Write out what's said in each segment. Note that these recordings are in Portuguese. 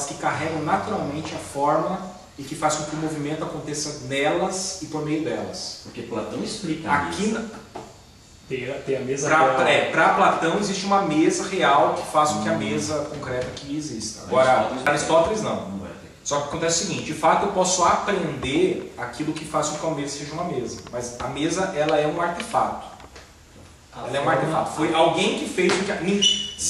aquelas que carregam naturalmente a forma e que fazem com que o movimento aconteça nelas e por meio delas. Porque Platão explica aqui tem a mesa real. Para Platão existe uma mesa real que faz com que a mesa concreta aqui exista. Agora, Aristóteles não. Só que acontece o seguinte, de fato eu posso aprender aquilo que faz com que a mesa seja uma mesa. Mas a mesa, ela é um artefato. Ela é um artefato. Foi alguém que fez com que...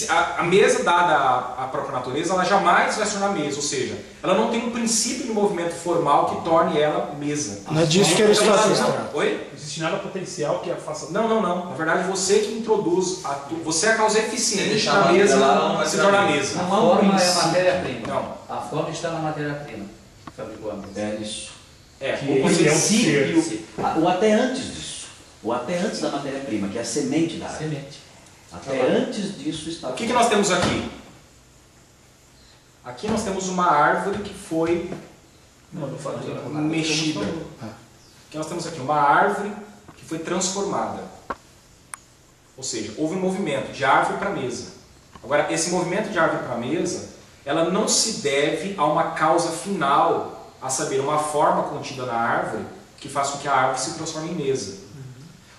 A mesa dada à própria natureza, ela jamais vai se tornar mesa. Ou seja, ela não tem um princípio de movimento formal que torne ela mesa. Não é disso que Aristóteles trata. Oi? Não existe nada potencial que a faça... Não. Na verdade, você que introduz... Você é a causa eficiente da mesa se tornar mesa. A forma é a matéria-prima. Não. A forma está na matéria-prima. Fabricou a mesa. É isso. O princípio. Ou até antes disso. Ou até antes da matéria-prima, que é a semente da árvore. Até antes disso está... O que nós temos aqui? Aqui nós temos uma árvore que foi mexida. Aqui nós temos aqui uma árvore que foi transformada. Ou seja, houve um movimento de árvore para mesa. Agora, esse movimento de árvore para mesa, ela não se deve a uma causa final, a saber, uma forma contida na árvore que faz com que a árvore se transforme em mesa.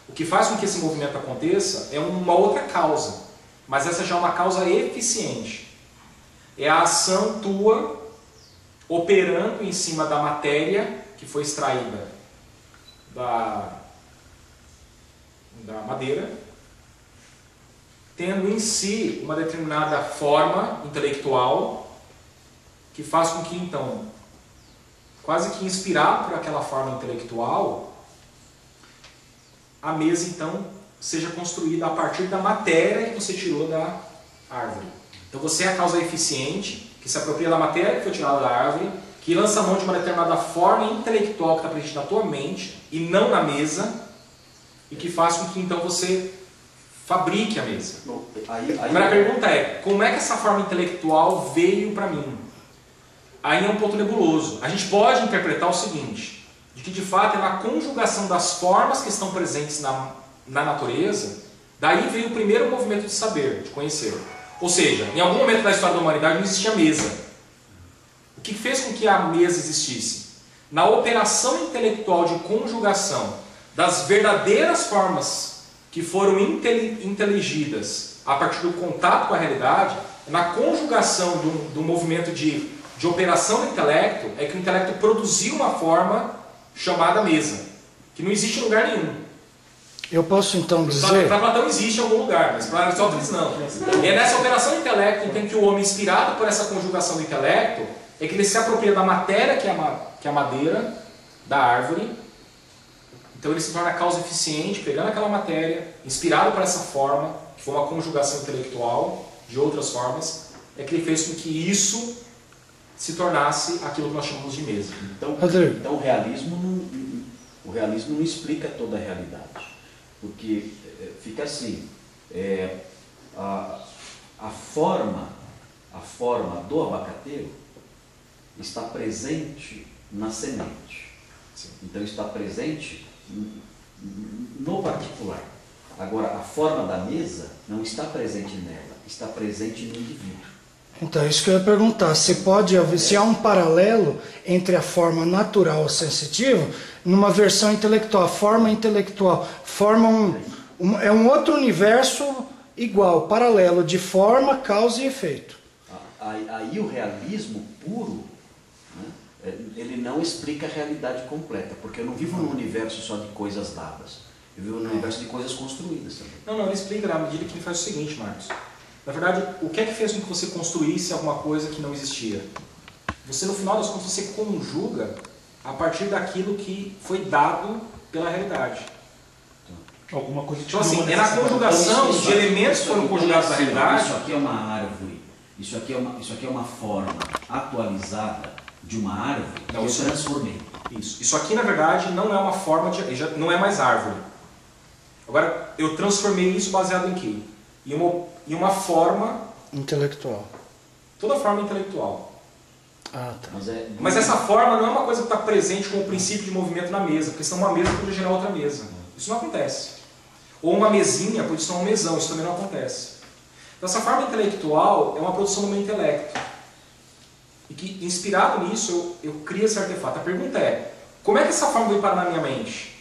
O que faz com que esse movimento aconteça é uma outra causa, mas essa já é uma causa eficiente. É a ação tua operando em cima da matéria que foi extraída da madeira, tendo em si uma determinada forma intelectual que faz com que, então, quase que inspirado por aquela forma intelectual, a mesa, então, seja construída a partir da matéria que você tirou da árvore. Então você é a causa eficiente, que se apropria da matéria que foi tirada da árvore, que lança a mão de uma determinada forma intelectual que está presente na tua mente, e não na mesa, e que faz com que, então, você fabrique a mesa. Agora a pergunta é, como é que essa forma intelectual veio para mim? Aí é um ponto nebuloso. A gente pode interpretar o seguinte, de que de fato é na conjugação das formas que estão presentes na natureza, daí veio o primeiro movimento de saber, de conhecer. Ou seja, em algum momento da história da humanidade não existia mesa. O que fez com que a mesa existisse? Na operação intelectual de conjugação das verdadeiras formas que foram inteligidas a partir do contato com a realidade, na conjugação do movimento de operação do intelecto, é que o intelecto produziu uma forma chamada mesa, que não existe em lugar nenhum. Eu posso então dizer... Para Platão existe em algum lugar, mas para Aristóteles não. E é nessa operação do intelecto, então, que o homem, inspirado por essa conjugação do intelecto, é que ele se apropria da matéria, que é a madeira, da árvore. Então ele se torna a causa eficiente, pegando aquela matéria, inspirado por essa forma, que foi uma conjugação intelectual de outras formas, é que ele fez com que isso se tornasse aquilo que nós chamamos de mesa. Então o realismo não explica toda a realidade, porque fica assim, a forma do abacateiro está presente na semente. Sim. Então está presente no particular. Agora, a forma da mesa não está presente nela, está presente no indivíduo. Então, isso que eu ia perguntar, se há um paralelo entre a forma natural sensitiva numa versão intelectual. A forma intelectual é um outro universo igual, paralelo, de forma, causa e efeito. Aí o realismo puro, né, ele não explica a realidade completa, porque eu não vivo num universo só de coisas dadas, eu vivo num universo de coisas construídas também. Não, ele explica na medida que ele faz o seguinte, Marcos. Na verdade, o que é que fez com que você construísse alguma coisa que não existia? Você, no final das contas, você conjuga a partir daquilo que foi dado pela realidade. Alguma coisa então, assim, é na conjugação de elementos que foram conjugados na realidade. Isso aqui é uma árvore, isso aqui é uma forma atualizada de uma árvore que eu transformei. Isso aqui, na verdade, não é uma forma não é mais árvore. Agora, eu transformei isso baseado em quê? Em uma forma intelectual. Toda forma intelectual. Ah, tá. Mas essa forma não é uma coisa que está presente com o princípio de movimento na mesa, porque senão uma mesa pode gerar outra mesa. Isso não acontece. Ou uma mesinha pode ser um mesão, isso também não acontece. Então essa forma intelectual é uma produção do meu intelecto. e que, inspirado nisso, eu crio esse artefato. A pergunta é, como é que essa forma veio parar na minha mente?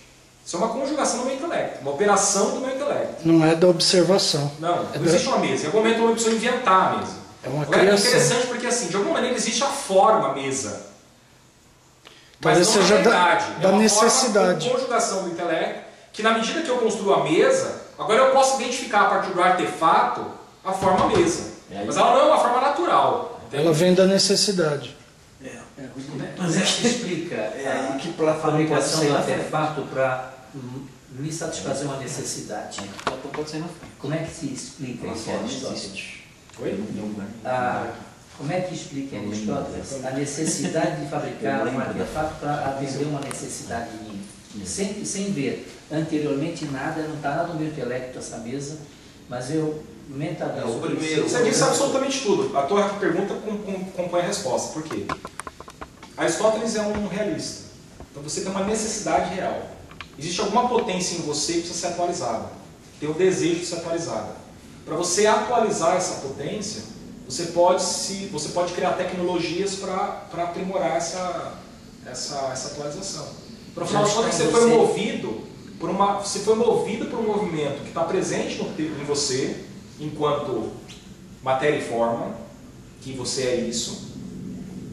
Isso é uma conjugação do meu intelecto, uma operação do meu intelecto. Não é da observação. Não existe uma mesa. Em algum momento eu preciso inventar a mesa. É uma Agora, criação. é interessante porque, assim, de alguma maneira existe a forma mesa. Talvez Mas não seja a verdade. da é uma necessidade. Forma de conjugação do intelecto, que na medida que eu construo a mesa, agora eu posso identificar a partir do artefato a forma mesa. Mas ela não é uma forma natural. Entende? Ela vem da necessidade. Mas é que explica aí que a fabricação pode ser do na frente. artefato para me satisfazer uma necessidade. Platão pode ser na frente. Como é que se explica isso em Platão não Aristóteles? existe. Oi? Como é que explica em Aristóteles a necessidade de fabricar um artefato para atender uma necessidade minha? Sem ver anteriormente nada, não está nada no meu intelecto essa mesa, mas eu mentalizo. É o primeiro. Você disse absolutamente tudo. A tua pergunta compõe a resposta. Por quê? Aristóteles é um realista. Então você tem uma necessidade real. Existe alguma potência em você que precisa ser atualizada. Tem o desejo de ser atualizada. Para você atualizar essa potência, você pode criar tecnologias para aprimorar essa atualização. Para final de contas, você foi movido por um movimento que está presente em você, enquanto matéria e forma, que você é isso,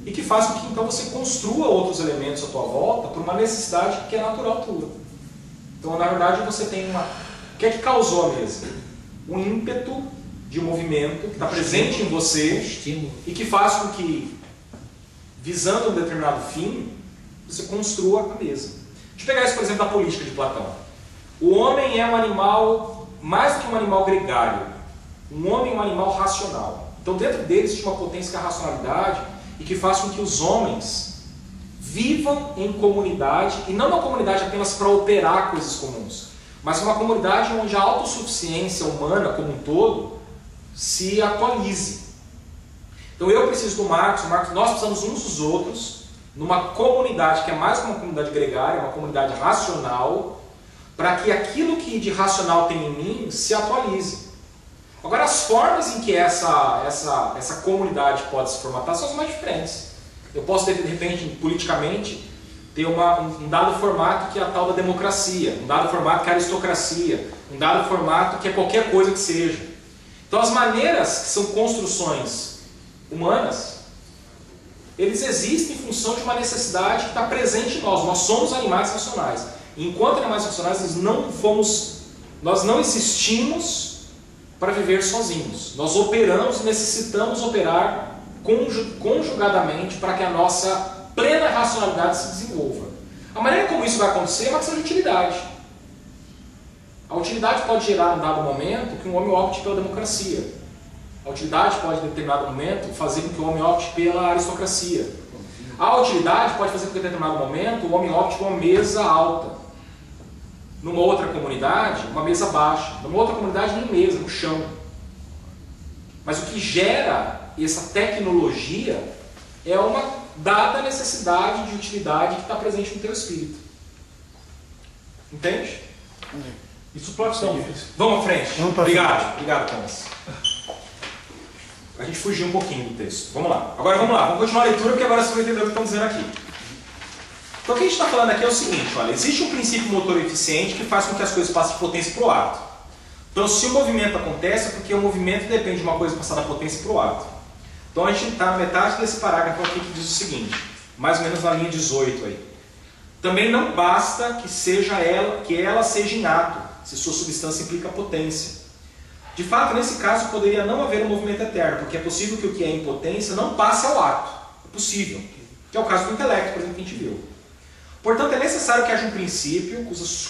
e que faz com que então você construa outros elementos à tua volta por uma necessidade que é natural tua. Então, na verdade, você tem uma... O que é que causou a mesa? Um ímpeto de um movimento que está presente em você e que faz com que, visando um determinado fim, você construa a mesa. Deixa eu pegar isso, por exemplo, da política de Platão. O homem é um animal, mais do que um animal gregário. Um homem é um animal racional. Então, dentro dele existe uma potência que é a racionalidade e que faz com que os homens vivam em comunidade, e não uma comunidade apenas para operar coisas comuns, mas uma comunidade onde a autossuficiência humana como um todo se atualize. Então eu preciso do Marcos, nós precisamos uns dos outros, numa comunidade que é mais que uma comunidade gregária, uma comunidade racional, para que aquilo que de racional tem em mim se atualize. Agora, as formas em que essa comunidade pode se formatar são as mais diferentes. Eu posso, de repente, politicamente, ter um dado formato que é a tal da democracia, um dado formato que é a aristocracia, um dado formato que é qualquer coisa que seja. Então, as maneiras que são construções humanas, eles existem em função de uma necessidade que está presente em nós. Nós somos animais racionais. E enquanto animais racionais, nós não existimos para viver sozinhos. Nós operamos e necessitamos operar conjugadamente para que a nossa plena racionalidade se desenvolva. A maneira como isso vai acontecer é uma questão de utilidade. A utilidade pode gerar, em dado momento, que um homem opte pela democracia. A utilidade pode, em determinado momento, fazer com que o homem opte pela aristocracia. A utilidade pode fazer com que, em determinado momento, o homem opte por uma mesa alta. Numa outra comunidade, uma mesa baixa. Numa outra comunidade, nem mesa, no chão. Mas o que gera essa tecnologia é uma dada necessidade de utilidade que está presente no teu espírito. Entende? Isso Platão. Vamos à frente. Vamos pra Obrigado, Thomas. A gente fugiu um pouquinho do texto. Vamos lá. Agora vamos continuar a leitura, porque agora você vai entender o que estão dizendo aqui. Então o que a gente está falando aqui é o seguinte, olha, existe um princípio motor eficiente que faz com que as coisas passem de potência para o ato. Então se o movimento acontece é porque o movimento depende de uma coisa passar da potência para o ato. Então a gente está na metade desse parágrafo aqui que diz o seguinte, mais ou menos na linha 18 aí. Também não basta que ela seja em ato, se sua substância implica potência. De fato, nesse caso, poderia não haver um movimento eterno, porque é possível que o que é em potência não passe ao ato. É possível. Que é o caso do intelecto, por exemplo, que a gente viu. Portanto, é necessário que haja um princípio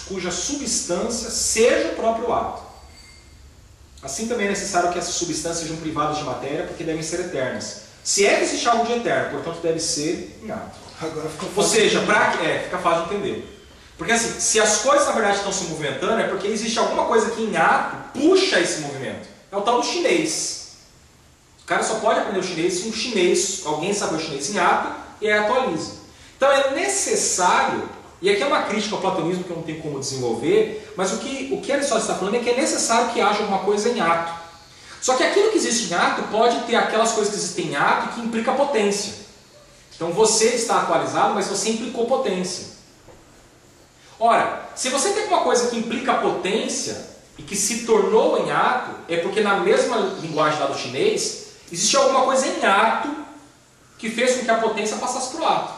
cuja substância seja o próprio ato. Assim também é necessário que essas substâncias sejam privadas de matéria, porque devem ser eternas. Se é que existe algo de eterno, portanto deve ser em ato. Agora ficou Ou fácil. seja, fica fácil de entender. Porque assim, se as coisas na verdade estão se movimentando, é porque existe alguma coisa que em ato puxa esse movimento. É o tal do chinês. O cara só pode aprender o chinês se alguém sabe o chinês em ato e aí atualiza. Então é necessário, e aqui é uma crítica ao platonismo que eu não tenho como desenvolver, mas o que Aristóteles está falando é que é necessário que haja alguma coisa em ato. Só que aquilo que existe em ato pode ter aquelas coisas que existem em ato que implica potência. Então você está atualizado, mas você implicou potência. Ora, se você tem uma coisa que implica potência e que se tornou em ato, é porque na mesma linguagem lá do chinês, existe alguma coisa em ato que fez com que a potência passasse para o ato.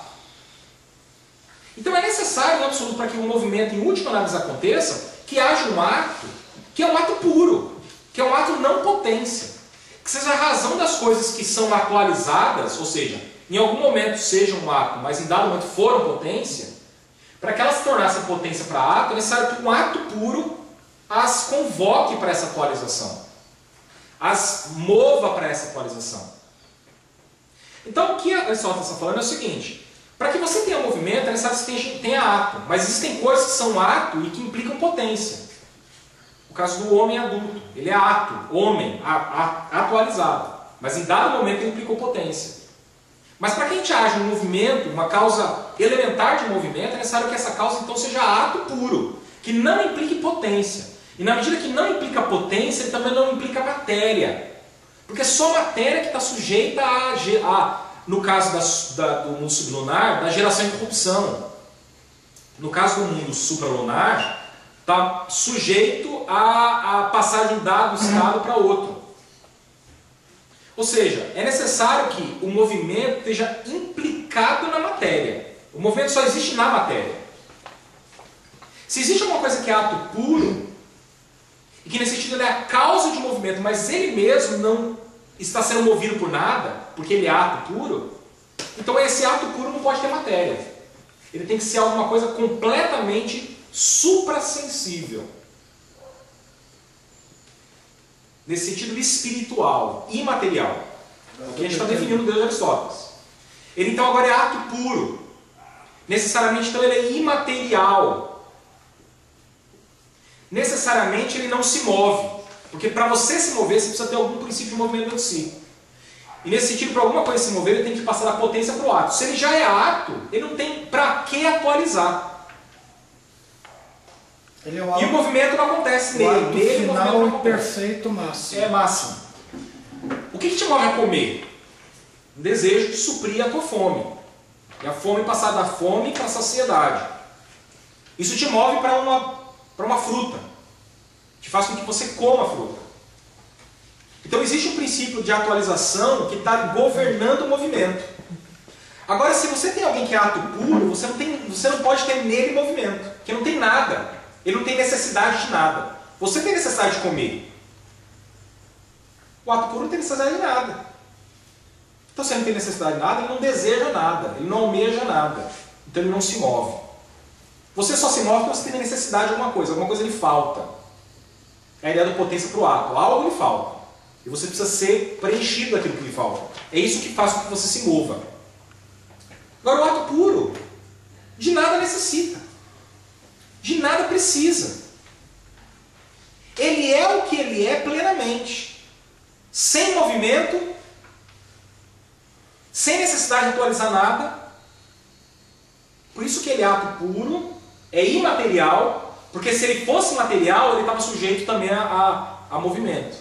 Então é necessário, em absoluto, para que o movimento, em última análise, aconteça, que haja um ato, que é um ato puro, que é um ato não potência, que seja a razão das coisas que são atualizadas, ou seja, em algum momento sejam um ato, mas em dado momento foram potência, para que elas se tornassem potência para ato, é necessário que um ato puro as convoque para essa atualização, as mova para essa atualização. Então o que Aristóteles está falando é o seguinte: para que você tenha movimento é necessário que você tenha ato, mas existem coisas que são ato e que implicam potência. O caso do homem adulto, ele é ato, homem, atualizado, mas em dado momento ele implicou potência. Mas para que a gente haja um movimento, uma causa elementar de movimento, é necessário que essa causa então seja ato puro, que não implique potência. E na medida que não implica potência, ele também não implica matéria. Porque só matéria que está sujeita no caso do mundo sublunar, da geração e corrupção. No caso do mundo supralunar, está sujeito a passagem de um estado para outro. Ou seja, é necessário que o movimento esteja implicado na matéria. O movimento só existe na matéria. Se existe alguma coisa que é ato puro, e que nesse sentido ele é a causa de movimento, mas ele mesmo não está sendo movido por nada, porque ele é ato puro, então esse ato puro não pode ter matéria. Ele tem que ser alguma coisa completamente suprassensível. Nesse sentido espiritual, imaterial. O que a gente está definindo o Deus de Aristóteles. Ele então agora é ato puro. Necessariamente então ele é imaterial. Necessariamente ele não se move. Porque para você se mover, você precisa ter algum princípio de movimento dentro de si. E nesse sentido, para alguma coisa se mover, ele tem que passar da potência para o ato. Se ele já é ato, ele não tem para que atualizar. Ele é o ato, e o movimento não acontece nele. O ato Nele o movimento não final acontece. perfeito máximo. É máximo. O que te move a comer? Um desejo de suprir a tua fome. E a fome passar da fome para a saciedade. Isso te move para uma fruta. Que faz com que você coma a fruta. Então existe um princípio de atualização que está governando o movimento. Agora, se você tem alguém que é ato puro, você não pode ter nele movimento. Porque não tem nada. Ele não tem necessidade de nada. Você tem necessidade de comer. O ato puro não tem necessidade de nada. Então, se ele não tem necessidade de nada, ele não deseja nada. Ele não almeja nada. Então, ele não se move. Você só se move porque você tem necessidade de alguma coisa lhe falta. É a ideia do potência para o ato. Algo lhe falta. E você precisa ser preenchido daquilo que lhe falta. É isso que faz com que você se mova. Agora, o ato puro, de nada necessita. De nada precisa. Ele é o que ele é plenamente. Sem movimento, sem necessidade de atualizar nada. Por isso que ele é ato puro, é imaterial, porque se ele fosse material, ele estava sujeito também a movimento.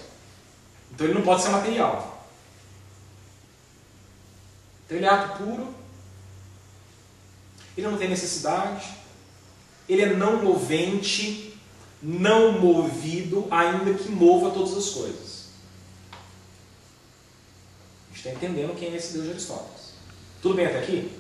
Então ele não pode ser material. Então ele é ato puro, ele não tem necessidade, ele é não movente, não movido, ainda que mova todas as coisas. A gente está entendendo quem é esse Deus de Aristóteles. Tudo bem até aqui?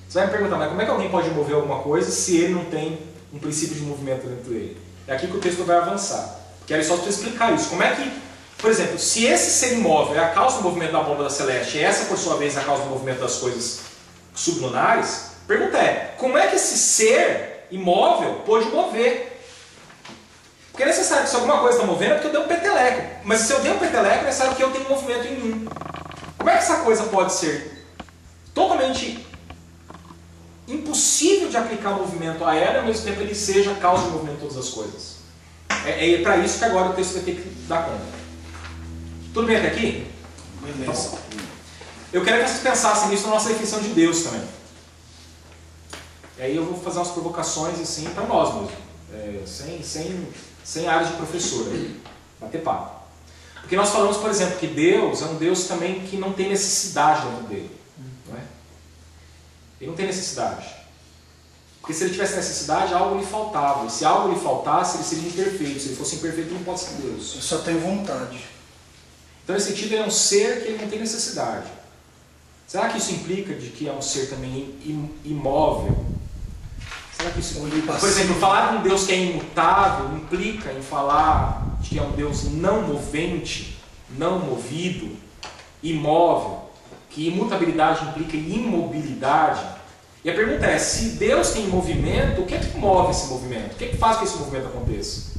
Você vai me perguntar, mas como é que alguém pode mover alguma coisa se ele não tem um princípio de movimento dentro dele? É aqui que o texto vai avançar. Porque Aristóteles precisa explicar isso. Como é que, por exemplo, se esse ser imóvel é a causa do movimento da bomba da Celeste e essa, por sua vez, é a causa do movimento das coisas sublunares, a pergunta é, como é que esse ser imóvel pode mover? Porque é necessário que se alguma coisa está movendo é porque eu dei um peteleco. Mas se eu dei um peteleco, é necessário que eu tenha um movimento em mim. Como é que essa coisa pode ser totalmente impossível de aplicar movimento a ela, ao mesmo tempo ele seja a causa do movimento de todas as coisas? É para isso que agora o texto vai ter que dar conta. Tudo bem até aqui? Beleza. Eu quero que vocês pensassem nisso na nossa definição de Deus também. E aí eu vou fazer umas provocações assim para nós mesmo, sem áreas de professor, bater papo. Porque nós falamos, por exemplo, que Deus é um Deus também que não tem necessidade dentro dele. Não é? Ele não tem necessidade. Porque se ele tivesse necessidade, algo lhe faltava. E se algo lhe faltasse, ele seria imperfeito. Se ele fosse imperfeito, ele não pode ser Deus. Eu só tenho vontade. Então, nesse sentido, ele é um ser que ele não tem necessidade. Será que isso implica de que é um ser também imóvel? Será que isso implica? Por exemplo, falar de um Deus que é imutável implica em falar de que é um Deus não movente, não movido, imóvel, que imutabilidade implica em imobilidade. E a pergunta é, se Deus tem movimento, o que é que move esse movimento? O que é que faz que esse movimento aconteça?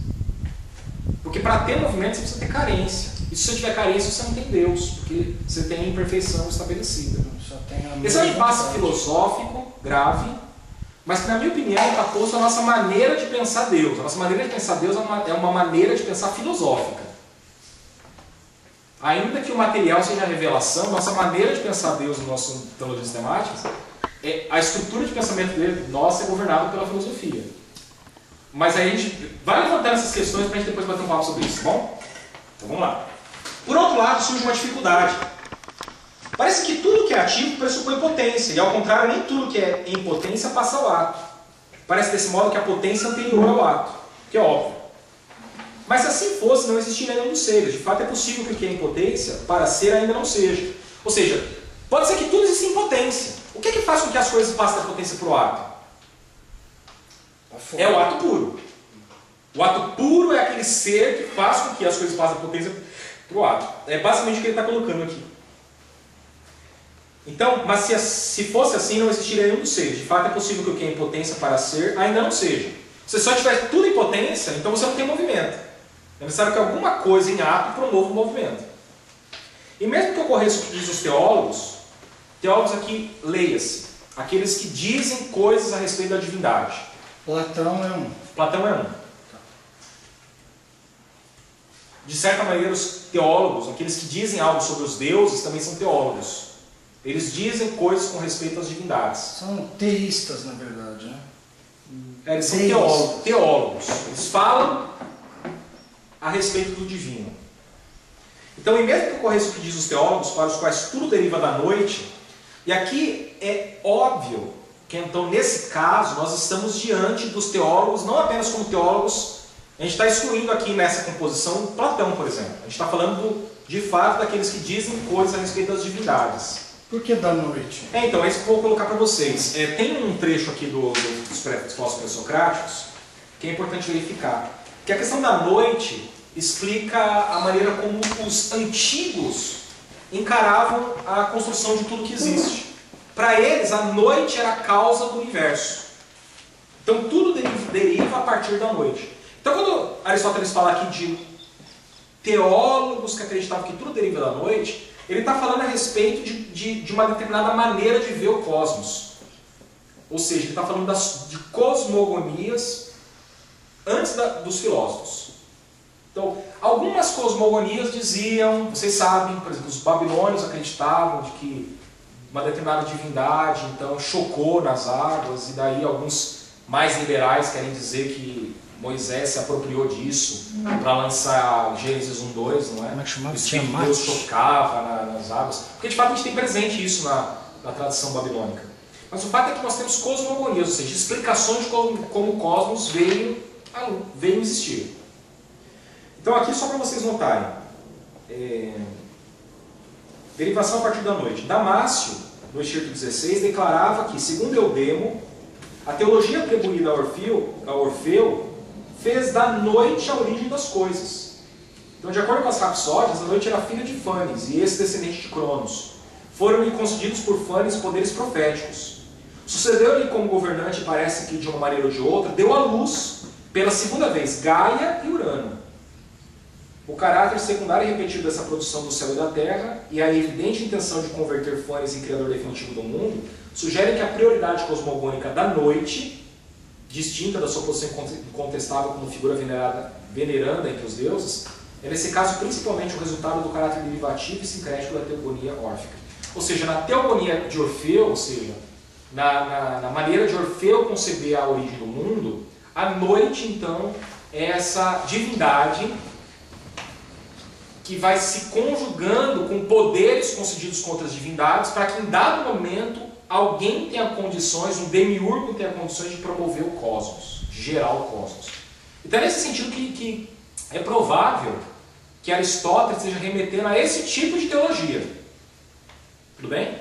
Porque para ter movimento você precisa ter carência. E se você tiver carência, você não tem Deus, porque você tem a imperfeição estabelecida. Esse é um impasse filosófico grave, mas que, na minha opinião, está posto a nossa maneira de pensar Deus. A nossa maneira de pensar Deus é uma maneira de pensar filosófica. Ainda que o material seja a revelação, nossa maneira de pensar Deus no nosso teologia sistemática, a estrutura de pensamento dele, nossa, é governada pela filosofia. Mas aí a gente vai levantando essas questões para a gente depois bater um papo sobre isso, tá bom? Então vamos lá. Por outro lado, surge uma dificuldade. Parece que tudo que é ativo pressupõe potência, e ao contrário, nem tudo que é em potência passa ao ato. Parece desse modo que a potência é anterior ao ato, que é óbvio. Mas se assim fosse, não existiria nenhum dos seres. De fato, é possível que o que é em potência, para ser, ainda não seja. Ou seja, pode ser que tudo exista em potência. O que é que faz com que as coisas passem da potência para o ato? É o ato puro. O ato puro é aquele ser que faz com que as coisas passem da potência para o ato. É basicamente o que ele está colocando aqui. Então, mas se fosse assim, não existiria nenhum dos seres. De fato, é possível que o que é em potência para ser, ainda não seja. Se você só tiver tudo em potência, então você não tem movimento. É necessário que alguma coisa em ato promova o movimento. E mesmo que ocorresse o que diz os teólogos aqui, leia-se, aqueles que dizem coisas a respeito da divindade. Platão é um. Platão é um. De certa maneira, os teólogos, aqueles que dizem algo sobre os deuses, também são teólogos. Eles dizem coisas com respeito às divindades. São teístas, na verdade, né? Eles são teólogos. Eles falam a respeito do divino. Então, e mesmo que ocorresse o que diz os teólogos, para os quais tudo deriva da noite, e aqui é óbvio que, então, nesse caso, nós estamos diante dos teólogos, não apenas como teólogos, a gente está excluindo aqui nessa composição Platão, por exemplo. A gente está falando, de fato, daqueles que dizem coisas a respeito das divindades. Por que da noite? Então, é isso que eu vou colocar para vocês. Tem um trecho aqui dos filósofos pré-socráticos que é importante verificar. Que a questão da noite explica a maneira como os antigos encaravam a construção de tudo que existe. Para eles, a noite era a causa do universo. Então, tudo deriva a partir da noite. Então, quando Aristóteles fala aqui de teólogos que acreditavam que tudo deriva da noite, ele está falando a respeito de uma determinada maneira de ver o cosmos. Ou seja, ele está falando de cosmogonias antes dos filósofos. Então, algumas cosmogonias diziam, vocês sabem, por exemplo, os babilônios acreditavam de que uma determinada divindade então chocou nas águas, e daí alguns mais liberais querem dizer que Moisés se apropriou disso para lançar Gênesis 1:2, não é? Como é que chamava? O Espírito de Deus chocava nas águas. Porque de fato a gente tem presente isso na tradição babilônica. Mas o fato é que nós temos cosmogonias, ou seja, explicações de como o cosmos veio existir. Então aqui só para vocês notarem. Derivação a partir da noite. Damácio, no Excerto 16, declarava que, segundo Eudemo, a teologia atribuída a Orfeu fez da noite a origem das coisas. Então, de acordo com as Rapsódias, a noite era filha de Fanes, e esse descendente de Cronos. Foram-lhe concedidos por Fanes poderes proféticos. Sucedeu-lhe como governante, parece que de uma maneira ou de outra, deu à luz, pela segunda vez, Gaia e Urano. O caráter secundário e repetido dessa produção do céu e da terra, e a evidente intenção de converter Fanes em criador definitivo do mundo, sugerem que a prioridade cosmogônica da noite, distinta da sua posição incontestável como figura veneranda entre os deuses, é nesse caso principalmente o resultado do caráter derivativo e sincrético da teogonia órfica. Ou seja, na teogonia de Orfeu, ou seja, na maneira de Orfeu conceber a origem do mundo, a noite então é essa divindade que vai se conjugando com poderes concedidos contra as divindades para que em dado momento alguém tenha condições, um demiurgo tenha condições de promover o cosmos, de gerar o cosmos. Então é nesse sentido que é provável que Aristóteles esteja remetendo a esse tipo de teologia. Tudo bem?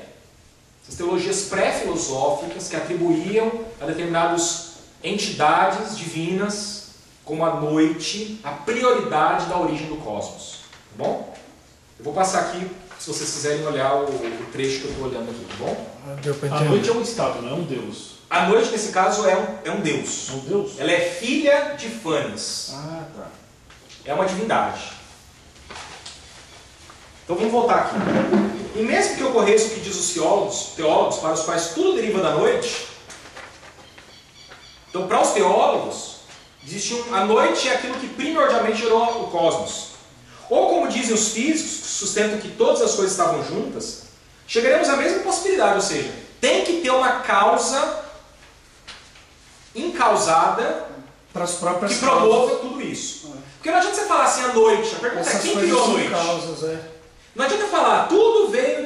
Essas teologias pré-filosóficas que atribuíam a determinadas entidades divinas, como a noite, a prioridade da origem do cosmos. Tá bom? Eu vou passar aqui, se vocês quiserem olhar o trecho que eu estou olhando aqui, tá bom? Deu pra A entender. noite é um estado, não é um deus. A noite, nesse caso, é um deus. É um deus? Ela é filha de Fanes. Ah, tá. É uma divindade. Então vamos voltar aqui. E mesmo que ocorresse o que diz os teólogos para os quais tudo deriva da noite, então para os teólogos, a noite é aquilo que primordialmente gerou o cosmos. Ou como dizem os físicos, que sustentam que todas as coisas estavam juntas, chegaremos à mesma possibilidade, ou seja, tem que ter uma causa incausada Para as próprias que promova tudo isso. Porque não adianta você falar assim a noite, a pergunta é Essas quem coisas criou a são noite? causas, é. Não adianta falar, tudo veio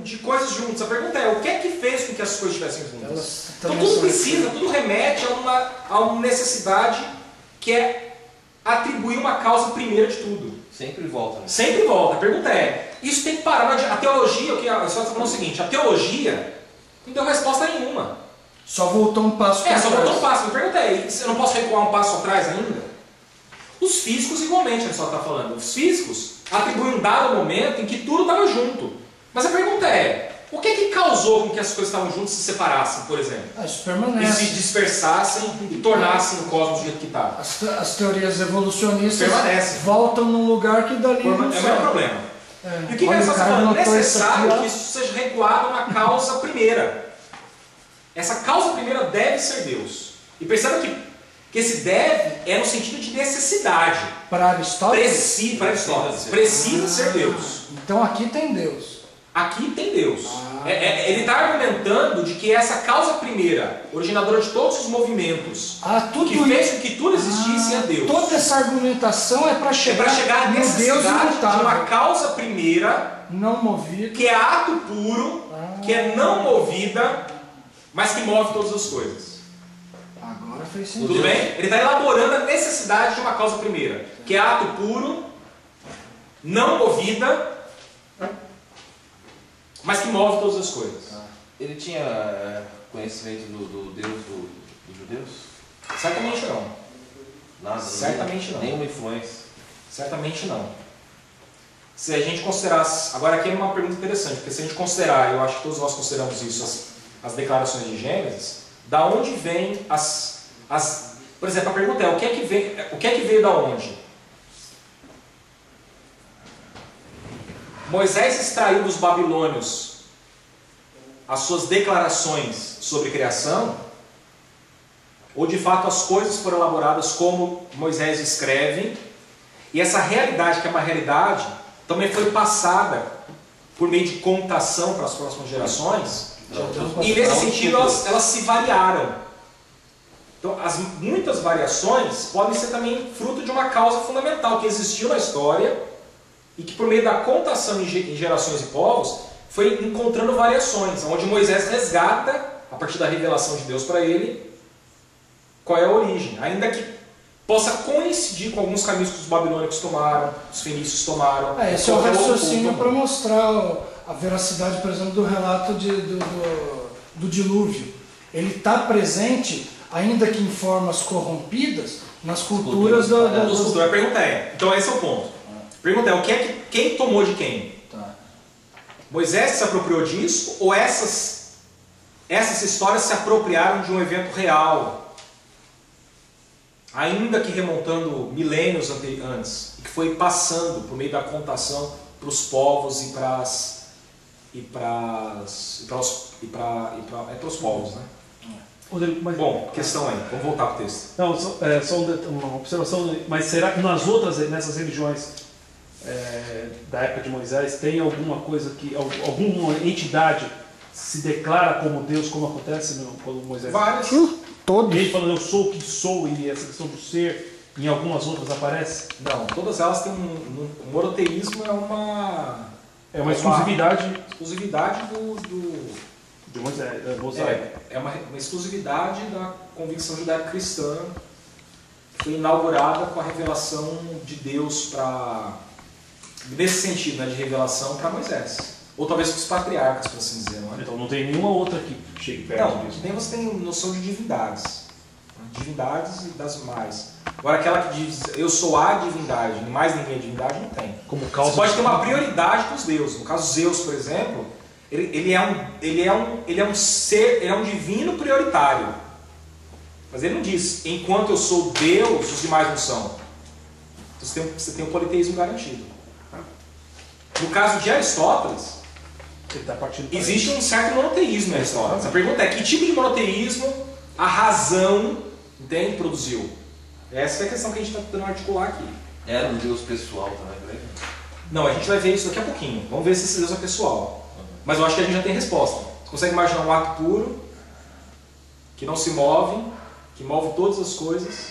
de coisas juntas. A pergunta é, o que é que fez com que essas coisas estivessem juntas? Elas Então também tudo são precisa, tudo remete a uma necessidade que é atribuir uma causa primeira de tudo. Sempre volta, né? Sempre volta. A pergunta é, isso tem que parar. Não adianta. A teologia, o que a história está falando é o seguinte, a teologia não deu resposta nenhuma. Só voltou um passo para Só trás. voltou um passo. A pergunta é, eu não posso recuar um passo atrás ainda? Os físicos igualmente, a pessoa está falando. Os físicos atribuem um dado momento em que tudo estava junto. Mas a pergunta é, o que é que causou com que as coisas estavam juntas e se separassem, por exemplo? Isso E permanece. se dispersassem e tornassem o cosmos do jeito que está? As teorias evolucionistas Permanece. voltam num lugar que dali É o não mesmo sai. problema. É. E o que Olha, a pessoa está o cara falando? notou isso Necessário aqui, ó. que isso seja regulado na causa primeira. Essa causa primeira deve ser Deus. E perceba que esse deve é no sentido de necessidade. Para Aristóteles? Precisa ser Deus. Então aqui tem Deus. Aqui tem Deus. Ele está argumentando de que essa causa primeira, originadora de todos os movimentos, Tudo que fez com que tudo existisse, é Deus. Toda essa argumentação é para É chegar, para chegar à no Deus necessidade de imutável, uma causa primeira, não movido. que é ato puro, que é não movida, mas que move todas as coisas. Agora fez sentido. Tudo bem? Ele está elaborando a necessidade de uma causa primeira, que é ato puro, não movida, mas que move todas as coisas. Ele tinha conhecimento do Deus dos judeus? Certamente não. Nada? Certamente não. Nenhuma influência? Certamente não. Se a gente considerasse... Agora aqui é uma pergunta interessante, porque se a gente considerar, eu acho que todos nós consideramos isso, as declarações de Gênesis, da onde vem por exemplo, a pergunta é, o que é que veio da onde? Moisés extraiu dos babilônios as suas declarações sobre criação, ou de fato as coisas foram elaboradas como Moisés escreve, e essa realidade, que é uma realidade, também foi passada por meio de contação para as próximas gerações, e nesse sentido elas se variaram. Então, muitas variações podem ser também fruto de uma causa fundamental que existiu na história e que por meio da contação em gerações e povos foi encontrando variações, onde Moisés resgata, a partir da revelação de Deus para ele, qual é a origem, ainda que possa coincidir com alguns caminhos que os babilônicos tomaram, os fenícios tomaram. Esse é o raciocínio para mostrar a veracidade, por exemplo, do relato do dilúvio. Ele está presente, ainda que em formas corrompidas, nas culturas A pergunta é, então esse é o ponto. A pergunta é, quem tomou de quem? Tá. Moisés se apropriou disso, ou essas histórias se apropriaram de um evento real, ainda que remontando milênios antes, e que foi passando por meio da contação para os povos e para os povos, né? Rodrigo, mas... Bom, questão aí, vamos voltar para o texto. Não, só uma observação, mas será que nessas religiões da época de Moisés, tem alguma coisa alguma entidade se declara como Deus, como acontece quando Moisés... Várias. Todos. Ele falando, eu sou o que sou, e essa questão do ser, em algumas outras aparece? Não, todas elas têm o monoteísmo é uma É uma exclusividade... exclusividade De Moisés, mosaico. É uma exclusividade da convicção judaico-cristã que foi inaugurada com a revelação de Deus para... Nesse sentido, né, de revelação para Moisés. Ou talvez com os patriarcas, por assim dizer. Não é? Então não tem nenhuma outra que chegue perto Não, disso. nem você tem noção de divindades. Divindades e das mais. Agora aquela que diz, eu sou a divindade, mais ninguém é divindade, não tem. Como causa Você pode ter uma prioridade com os deuses. No caso Zeus, por exemplo, ele é um ser, ele é um divino prioritário. Mas ele não diz, enquanto eu sou Deus, os demais não são. Então você tem o politeísmo garantido. No caso de Aristóteles, existe um certo monoteísmo em Aristóteles. A pergunta é, que tipo de monoteísmo a razão, entende, produziu? Essa é a questão que a gente está tentando articular aqui. Era um Deus pessoal também, né? Não, a gente vai ver isso daqui a pouquinho. Vamos ver se esse Deus é pessoal. Mas eu acho que a gente já tem resposta. Você consegue imaginar um ato puro, que não se move, que move todas as coisas?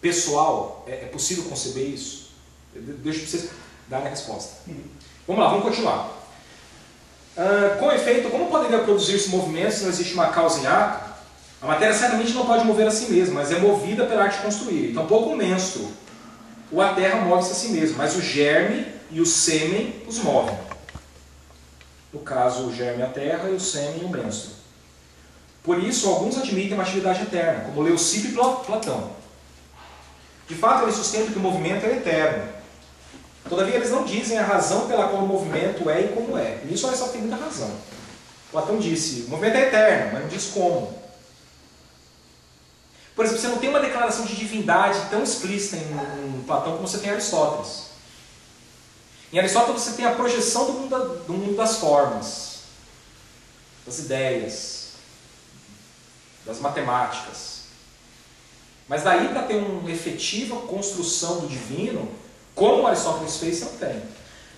Pessoal, é possível conceber isso? Deixa vocês darem a resposta. Vamos lá, vamos continuar. Com efeito, como poderia produzir esse movimento se não existe uma causa em ato? A matéria certamente não pode mover a si mesma, mas é movida pela arte de construir. Então, pouco o menstruo, ou a terra move-se a si mesma, mas o germe e o sêmen os movem. No caso, o germe a terra e o sêmen o menstruo. Por isso, alguns admitem uma atividade eterna, como Leucipo e Platão. De fato, eles sustentam que o movimento é eterno. Todavia, eles não dizem a razão pela qual o movimento é e como é. E nisso Aristóteles tem muita razão. Platão disse, o movimento é eterno, mas não diz como. Por exemplo, você não tem uma declaração de divindade tão explícita em Platão como você tem em Aristóteles. Em Aristóteles você tem a projeção do mundo das formas, das ideias, das matemáticas. Mas daí para ter uma efetiva construção do divino, como Aristóteles fez, não tem.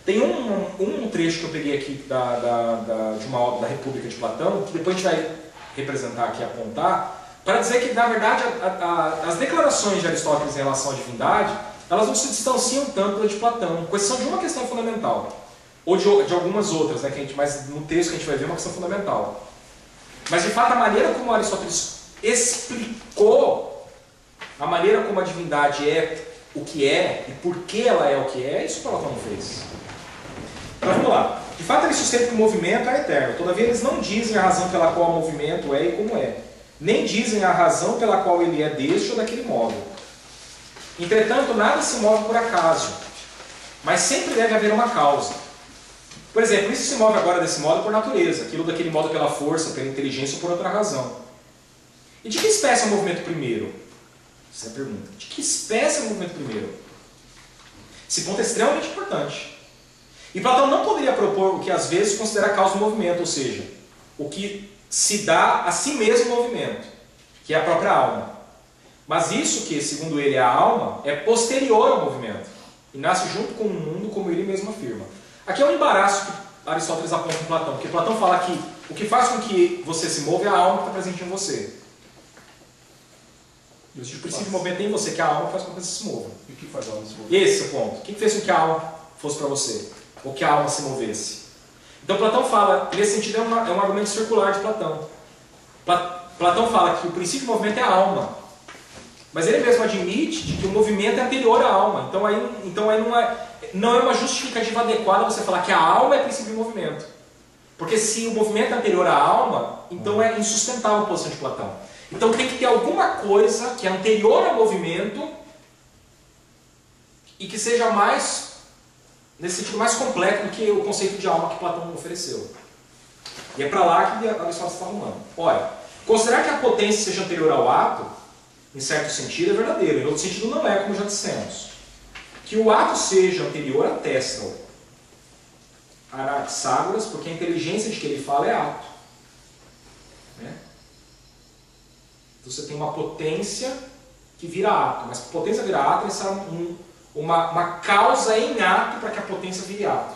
Tem um trecho que eu peguei aqui de uma obra da República de Platão, que depois a gente vai representar aqui, apontar, para dizer que, na verdade, as declarações de Aristóteles em relação à divindade, elas não se distanciam tanto da de Platão, com exceção de uma questão fundamental, ou de algumas outras, né, mas no texto que a gente vai ver é uma questão fundamental. Mas, de fato, a maneira como Aristóteles explicou a maneira como a divindade é o que é e por que ela é o que é, isso Platão não fez. Então vamos lá. De fato, eles sustentam que o movimento é eterno. Todavia, eles não dizem a razão pela qual o movimento é e como é. Nem dizem a razão pela qual ele é deste ou daquele modo. Entretanto, nada se move por acaso, mas sempre deve haver uma causa. Por exemplo, isso se move agora desse modo por natureza, aquilo daquele modo pela força, pela inteligência ou por outra razão. E de que espécie é o movimento primeiro? Essa é a pergunta. De que espécie é o movimento primeiro? Esse ponto é extremamente importante. E Platão não poderia propor o que às vezes considera a causa do movimento, ou seja, o que se dá a si mesmo o movimento, que é a própria alma. Mas isso que, segundo ele, é a alma, é posterior ao movimento. E nasce junto com o mundo, como ele mesmo afirma. Aqui é um embaraço que Aristóteles aponta em Platão, porque Platão fala que o que faz com que você se move é a alma que está presente em você. E o princípio de movimento é em você, que a alma faz com que você se mova. E o que faz a alma se mover? Esse é o ponto. O que fez com que a alma fosse para você? Ou que a alma se movesse? Então Platão fala, nesse sentido é um argumento circular de Platão. Platão fala que o princípio de movimento é a alma. Mas ele mesmo admite de que o movimento é anterior à alma. Então aí não é uma justificativa adequada você falar que a alma é princípio de movimento. Porque se o movimento é anterior à alma, então é insustentável a posição de Platão. Então tem que ter alguma coisa que é anterior ao movimento e que seja mais, nesse sentido, mais completo do que o conceito de alma que Platão ofereceu. E é para lá que Aristóteles está arrumando. Ora, considerar que a potência seja anterior ao ato, em certo sentido, é verdadeiro. Em outro sentido, não é, como já dissemos. Que o ato seja anterior à testa, Anaxágoras, porque a inteligência de que ele fala é ato. Né? Então você tem uma potência que vira ato, mas a potência vira ato é uma causa em ato para que a potência vire ato.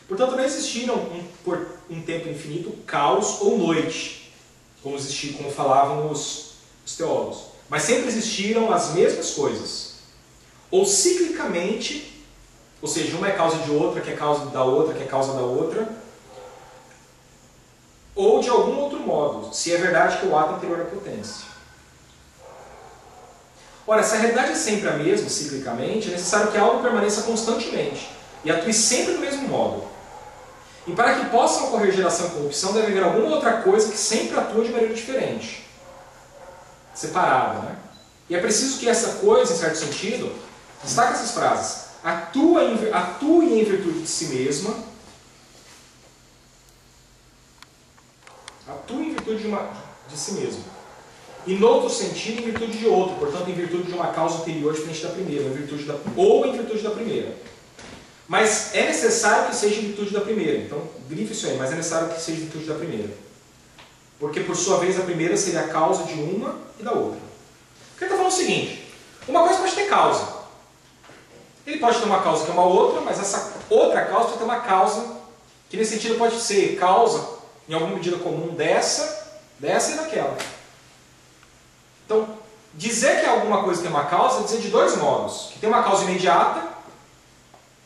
Portanto, não existiram por um tempo infinito caos ou noite, como falavam os teólogos. Mas sempre existiram as mesmas coisas. Ou ciclicamente, ou seja, uma é causa de outra, que é causa da outra, que é causa da outra, ou de algum outro modo, se é verdade que o ato é anterior à potência. Ora, se a realidade é sempre a mesma, ciclicamente, é necessário que algo permaneça constantemente e atue sempre do mesmo modo. E para que possa ocorrer geração e corrupção, deve haver alguma outra coisa que sempre atua de maneira diferente, separada, né? E é preciso que essa coisa, em certo sentido, destaca essas frases, atue em virtude de si mesma, atue em virtude de si mesmo, e no outro sentido, em virtude de outro, portanto, em virtude de uma causa anterior diferente da primeira, ou em virtude da primeira. Mas é necessário que seja em virtude da primeira. Então, grife isso aí, mas é necessário que seja em virtude da primeira. Porque, por sua vez, a primeira seria a causa de uma e da outra. Porque ele está falando o seguinte, uma coisa pode ter causa. Ele pode ter uma causa que é uma outra, mas essa outra causa pode ter uma causa que, nesse sentido, pode ser causa, em alguma medida comum, dessa e daquela. Então, dizer que alguma coisa tem uma causa é dizer de dois modos. Que tem uma causa imediata,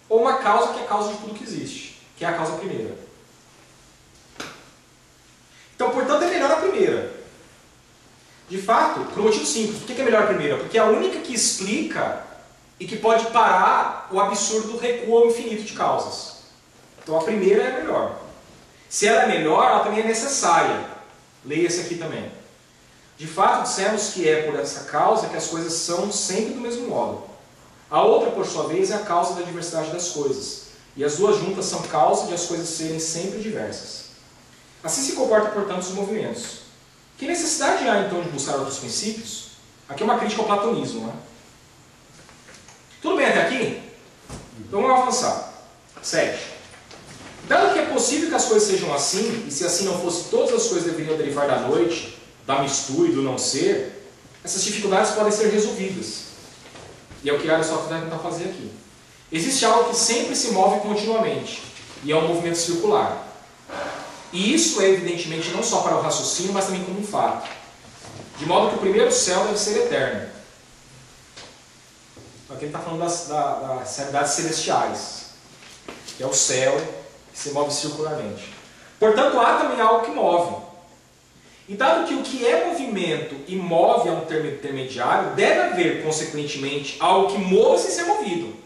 ou uma causa que é a causa de tudo que existe, que é a causa primeira. Então, portanto, é melhor a primeira. De fato, por um motivo simples. Por que é melhor a primeira? Porque é a única que explica e que pode parar o absurdo do recuo ao infinito de causas. Então, a primeira é a melhor. Se ela é melhor, ela também é necessária. Leia-se aqui também. De fato, dissemos que é por essa causa que as coisas são sempre do mesmo modo. A outra, por sua vez, é a causa da diversidade das coisas. E as duas juntas são causa de as coisas serem sempre diversas. Assim se comportam, portanto, os movimentos. Que necessidade há, então, de buscar outros princípios? Aqui é uma crítica ao platonismo, né? Tudo bem até aqui? Então vamos avançar. 7. Dado que é possível que as coisas sejam assim, e se assim não fosse, todas as coisas deveriam derivar da noite, da mistura e do não ser, essas dificuldades podem ser resolvidas. E é o que Aristóteles vai tentar fazer aqui. Existe algo que sempre se move continuamente, e é um movimento circular. E isso é evidentemente não só para o raciocínio, mas também como um fato. De modo que o primeiro céu deve ser eterno. Aqui ele está falando das realidades celestiais, que é o céu que se move circularmente. Portanto, há também algo que move. E dado que o que é movimento e move a um termo intermediário, deve haver, consequentemente, algo que mova sem ser movido.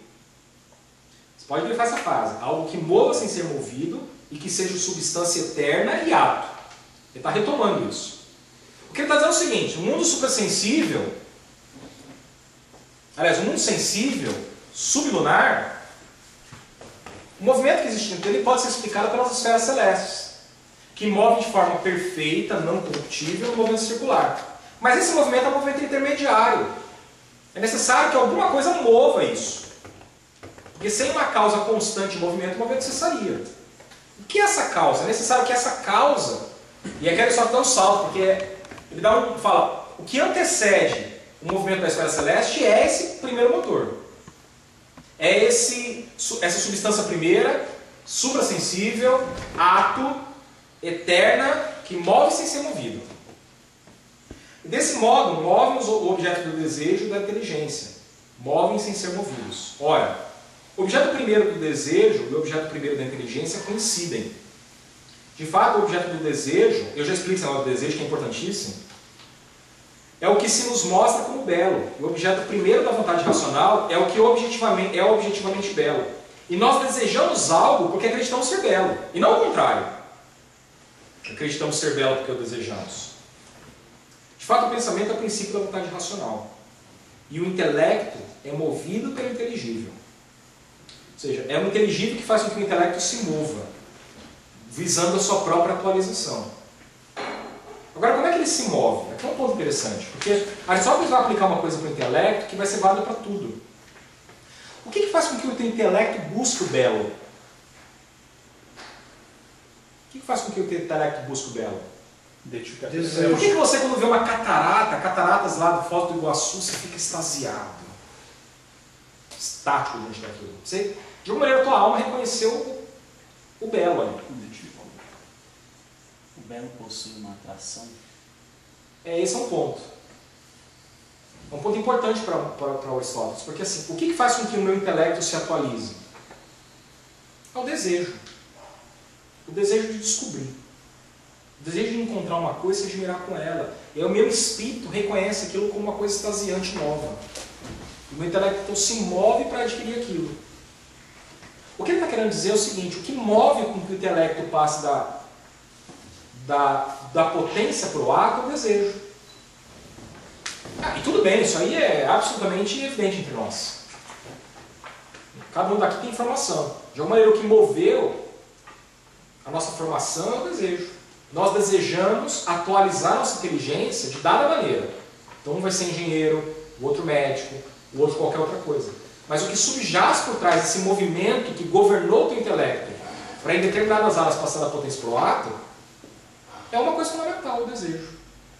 Você pode grifar essa frase. Algo que mova sem ser movido e que seja substância eterna e ato. Ele está retomando isso. O que ele está dizendo é o seguinte, o mundo suprassensível, aliás, o mundo sensível, sublunar, o movimento que existe nele pode ser explicado pelas esferas celestes, que move de forma perfeita, não corruptível, o movimento circular. Mas esse movimento é um movimento intermediário. É necessário que alguma coisa mova isso. Porque sem uma causa constante de movimento, o movimento cessaria. O que é essa causa? É necessário que essa causa, e aqui ele só dá um salto, porque ele fala, o que antecede o movimento da esfera celeste é esse primeiro motor. É essa substância primeira, suprassensível, ato, eterna, que move sem ser movido. E desse modo, movem o objeto do desejo e da inteligência. Movem sem ser movidos. Ora, o objeto primeiro do desejo e o objeto primeiro da inteligência coincidem. De fato, o objeto do desejo, eu já expliquei esse negócio do desejo, que é importantíssimo, é o que se nos mostra como belo. O objeto primeiro da vontade racional é o que é objetivamente belo. E nós desejamos algo porque acreditamos ser belo. E não o contrário. Acreditamos ser belo porque o desejamos. De fato, o pensamento é o princípio da vontade racional. E o intelecto é movido pelo inteligível. Ou seja, é o inteligível que faz com que o intelecto se mova, visando a sua própria atualização. Agora, como é que ele se move? Aqui é um ponto interessante, porque Aristóteles vai aplicar uma coisa para o intelecto que vai ser válida para tudo. O que faz com que o teu intelecto busque o belo? O que faz com que o teu intelecto busque o belo? Por que você, quando vê uma cataratas lá do Foz do Iguaçu, você fica extasiado? Estático diante daquilo. Você, de alguma maneira, a tua alma reconheceu o belo ali. O belo possui uma atração. Esse é um ponto. É um ponto importante para o Aristóteles. Porque assim, o que faz com que o meu intelecto se atualize? É o desejo. O desejo de descobrir. O desejo de encontrar uma coisa e se admirar com ela. E aí o meu espírito reconhece aquilo como uma coisa extasiante nova. O meu intelecto se move para adquirir aquilo. O que ele está querendo dizer é o seguinte: o que move com que o intelecto passe da potência para o ato é o desejo. E tudo bem, isso aí é absolutamente evidente entre nós. Cada um daqui tem informação. De alguma maneira, o que moveu a nossa formação é o desejo. Nós desejamos atualizar nossa inteligência de dada maneira. Então, um vai ser engenheiro, o outro médico, o outro qualquer outra coisa. Mas o que subjaz por trás desse movimento que governou o teu intelecto para, em determinadas áreas, passar da potência para o ato, é uma coisa fundamental, o desejo.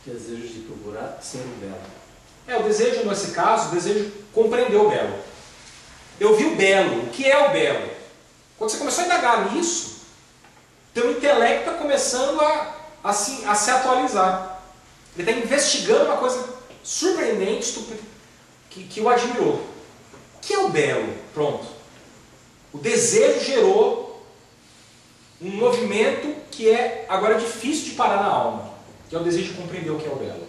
Desejo de procurar ser o belo. O desejo, nesse caso, o desejo de compreender o belo. Eu vi o belo. O que é o belo? Quando você começou a indagar nisso, teu intelecto está começando a se atualizar. Ele está investigando uma coisa surpreendente, estúpida, que o admirou. O que é o belo? Pronto. O desejo gerou um movimento que é agora difícil de parar na alma, que é o desejo de compreender o que é o belo.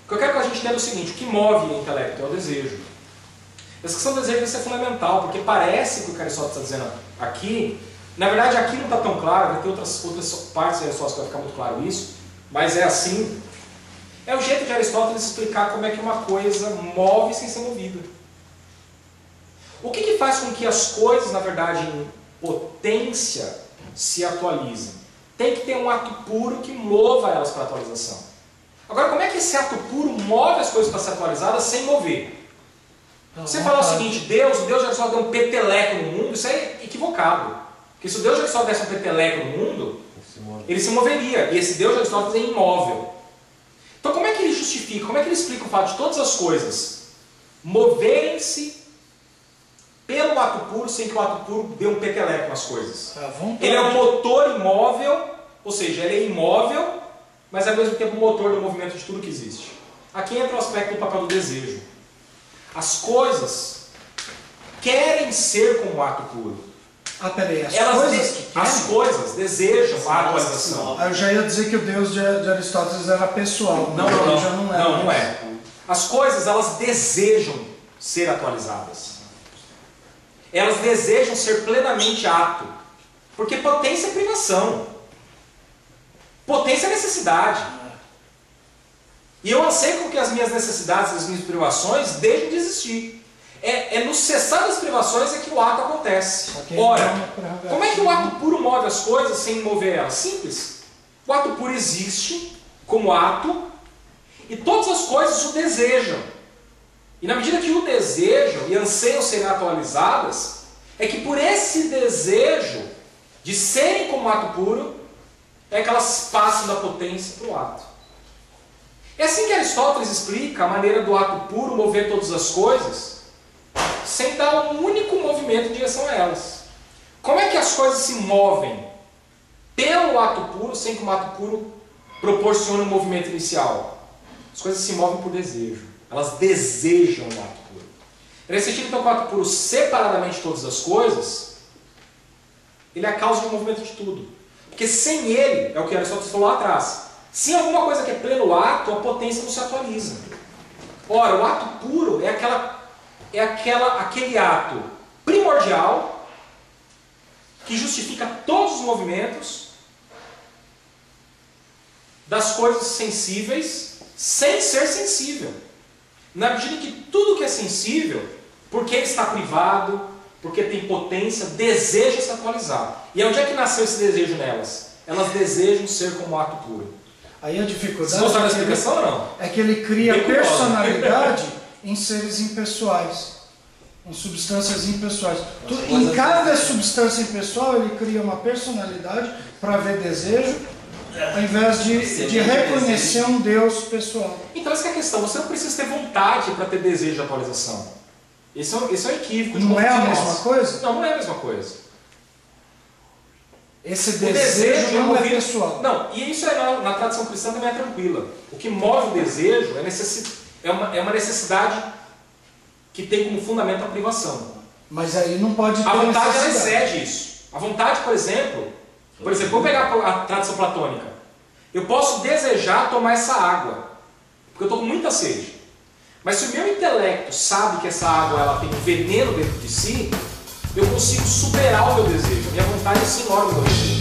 O que eu quero que a gente entenda é o seguinte: o que move o intelecto é o desejo. Essa questão do desejo vai ser fundamental, porque parece que o que Aristóteles está dizendo aqui, na verdade aqui não está tão claro, vai ter outras partes de Aristóteles que vai ficar muito claro isso, mas é assim. É o jeito de Aristóteles explicar como é que uma coisa move sem ser movida. O que faz com que as coisas, na verdade, em potência, se atualizem? Tem que ter um ato puro que mova elas para a atualização. Agora, como é que esse ato puro move as coisas para ser atualizadas sem mover? Você falar o seguinte: Deus de Aristóteles deu um peteleco no mundo, isso é equivocado. Porque se o Deus de Aristóteles desse um peteleco no mundo, ele se moveria. E esse Deus de Aristóteles é imóvel. Então como é que ele justifica, como é que ele explica o fato de todas as coisas moverem-se pelo ato puro, sem que o ato puro dê um peteleco nas coisas? Ele é um motor imóvel, ou seja, ele é imóvel, mas ao mesmo tempo motor do movimento de tudo que existe. Aqui entra o aspecto do papel do desejo. As coisas querem ser como o ato puro. Peraí, as coisas desejam a atualização. Eu já ia dizer que o Deus de Aristóteles era pessoal. Não é. As coisas, elas desejam ser atualizadas. Elas desejam ser plenamente ato. Porque potência é privação. Potência é necessidade. E eu anseio com que as minhas necessidades, as minhas privações deixem de existir. É no cessar das privações é que o ato acontece. Ora, como é que o ato puro move as coisas sem mover elas? Simples. O ato puro existe como ato e todas as coisas o desejam. E na medida que o desejam e anseiam serem atualizadas, é que por esse desejo de serem como ato puro, é que elas passam da potência para o ato. É assim que Aristóteles explica a maneira do ato puro mover todas as coisas, sem dar um único movimento em direção a elas. Como é que as coisas se movem pelo ato puro, sem que o ato puro proporcione um movimento inicial? As coisas se movem por desejo. Elas desejam o ato puro. Nesse sentido, então, o ato puro, separadamente de todas as coisas, ele é a causa do movimento de tudo. Porque sem ele, é o que Aristóteles falou lá atrás, sem alguma coisa que é pleno ato, a potência não se atualiza. Ora, o ato puro é aquele ato primordial que justifica todos os movimentos das coisas sensíveis sem ser sensível. Na medida que tudo que é sensível, porque está privado, porque tem potência, deseja se atualizar. E onde é que nasceu esse desejo nelas? Elas desejam ser como ato puro. Aí a dificuldade Vocês gostaram da explicação ou não? É que ele cria personalidade em seres impessoais, em substâncias impessoais. Em cada substância impessoal ele cria uma personalidade para ver desejo, ao invés de reconhecer um Deus pessoal. Então essa é a questão, você não precisa ter vontade para ter desejo de atualização. Esse é um equívoco. Não é a mesma coisa? Não é a mesma coisa. Esse desejo não é pessoal. Não, e isso na tradição cristã também é tranquila. O que move o desejo é uma necessidade que tem como fundamento a privação. Mas aí não pode ter a vontade ela necessidade. excede isso. A vontade, por exemplo, vamos pegar a tradição platônica. Eu posso desejar tomar essa água, porque eu estou com muita sede. Mas se o meu intelecto sabe que essa água ela tem um veneno dentro de si, eu consigo superar o meu desejo. A minha vontade se ignora o meu desejo.